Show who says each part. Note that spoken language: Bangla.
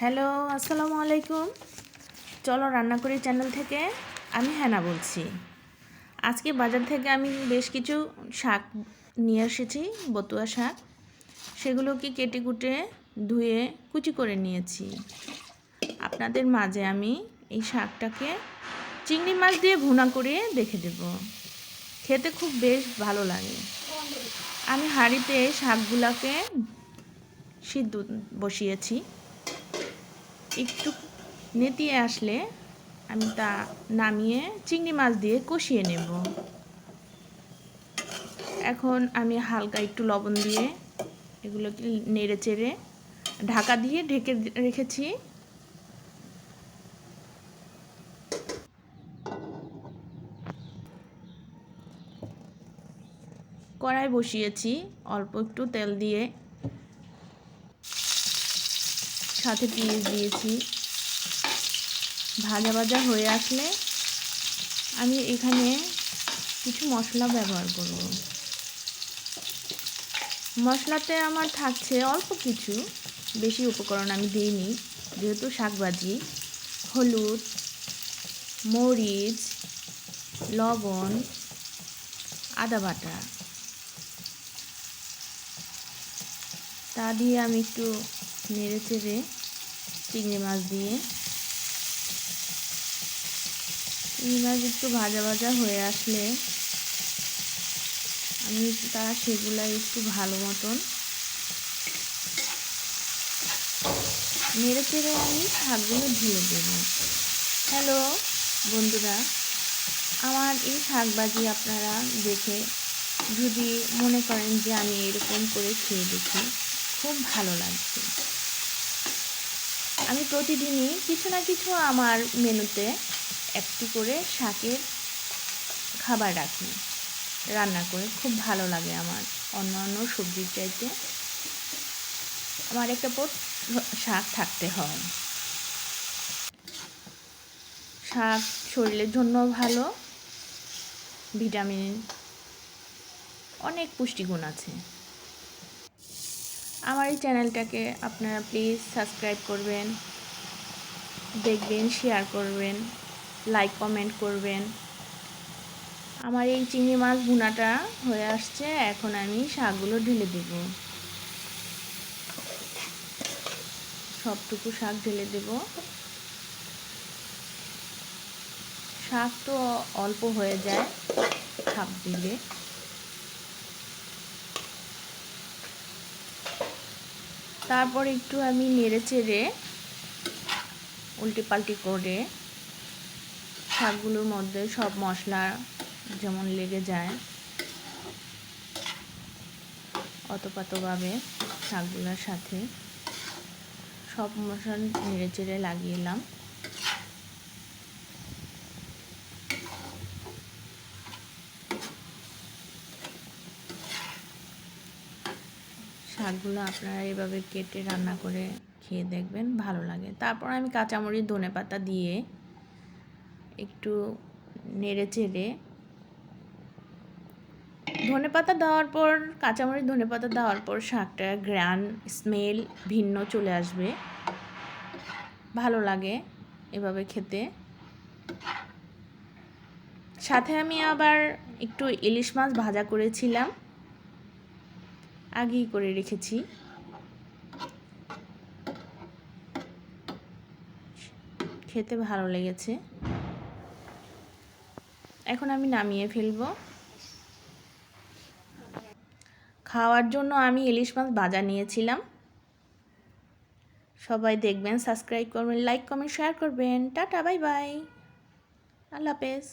Speaker 1: হ্যালো, আসসালামু আলাইকুম। চলো রান্না করি চ্যানেল থেকে আমি হ্যানা বলছি। আজকে বাজার থেকে আমি বেশ কিছু শাক নিয়ে এসেছি, বতুয়া শাক। সেগুলোকে কেটে কুটে ধুয়ে কুচি করে নিয়েছি। আপনাদের মাঝে আমি এই শাকটাকে চিংড়ি মাছ দিয়ে ভুনা করে দেখে দেব। খেতে খুব বেশ ভালো লাগে। আমি হাঁড়িতে শাকগুলোকে সিদ্ধ বসিয়েছি। একটু নেতিয়ে আসলে আমি তা নামিয়ে চিংড়ি মাছ দিয়ে কষিয়ে নেব। এখন আমি হালকা একটু লবণ দিয়ে এগুলোকে নেড়ে চেড়ে ঢাকা দিয়ে ঢেকে রেখেছি। কড়াই বসিয়েছি, অল্প একটু তেল দিয়ে সাথে পেঁয়াজ দিয়েছি। ভাজা ভাজা হয়ে আসলে আমি এখানে কিছু মশলা ব্যবহার করব। মশলাতে আমার থাকছে অল্প কিছু, বেশি উপকরণ আমি দিইনি, যেহেতু শাকভাজি। হলুদ, মরিচ, লবণ, আদা বাটা, তা দিয়ে আমি একটু নেড়ে চেড়ে চিংড়ি মাছ দিয়ে চিংড়ি মাছ একটু ভাজা ভাজা হয়ে আসলে আমি সেগুলা একটু ভালো মতন নেড়ে চেড়ে আমি শাকগুলো ঢেলে দেব। হ্যালো বন্ধুরা, আমার এই শাকভাজি আপনারা দেখে যদি মনে করেন যে আমি এরকম করে খেয়ে দেখি, খুব ভালো লাগছে। আমি প্রতিদিনই কিছু না কিছু আমার মেনুতে একটি করে শাকের খাবার রাখি, রান্না করে খুব ভালো লাগে আমার। অন্যান্য সবজির চাইতে আমার একটা পদ শাক থাকতে হয়। শাক শরীরের জন্য ভালো, ভিটামিন অনেক পুষ্টিগুণ আছে। আমার এই চ্যানেলটাকে আপনারা প্লিজ সাবস্ক্রাইব করবেন, দেখবেন, শেয়ার করবেন, লাইক কমেন্ট করবেন। আমার এই চিংড়ি মাছ ভুনাটা হয়ে আসছে, এখন আমি শাকগুলো ঢেলে দেব। সবটুকু শাক ঢেলে দেব। শাক তো অল্প হয়ে যায় শাক দিলে। তারপর একটু আমি নেড়ে চেড়ে উল্টে পাল্টি করে শাকগুলোর মধ্যে সব মশলা যেমন লেগে যায় অতপাতভাবে শাকগুলোর সাথে সব মশলা নেড়ে চেড়ে লাগিয়ে এলাম। শাকগুলো আপনারা এভাবে কেটে রান্না করে খেয়ে দেখবেন, ভালো লাগে। তারপর আমি কাঁচামরিচ, ধনেপাতা দিয়ে একটু নেড়ে চেড়ে, ধনেপাতা দেওয়ার পর, কাঁচামরিচ ধনেপাতা দেওয়ার পর শাকটার ঘ্রাণ, স্মেল ভিন্ন চলে আসবে, ভালো লাগে এভাবে খেতে। সাথে আমি আবার একটু ইলিশ মাছ ভাজা করেছিলাম, আগেই করে রেখেছি। খেতে ভালো লেগেছে। এখন আমি নামিয়ে ফেলবো। খাওয়ার জন্য আমি ইলিশ মাছ ভাজা নিয়েছিলাম। সবাই দেখবেন, সাবস্ক্রাইব করবেন, লাইক কমেন্ট শেয়ার করবেন। টাটা, বাই বাই, আল্লাহ হাফেজ।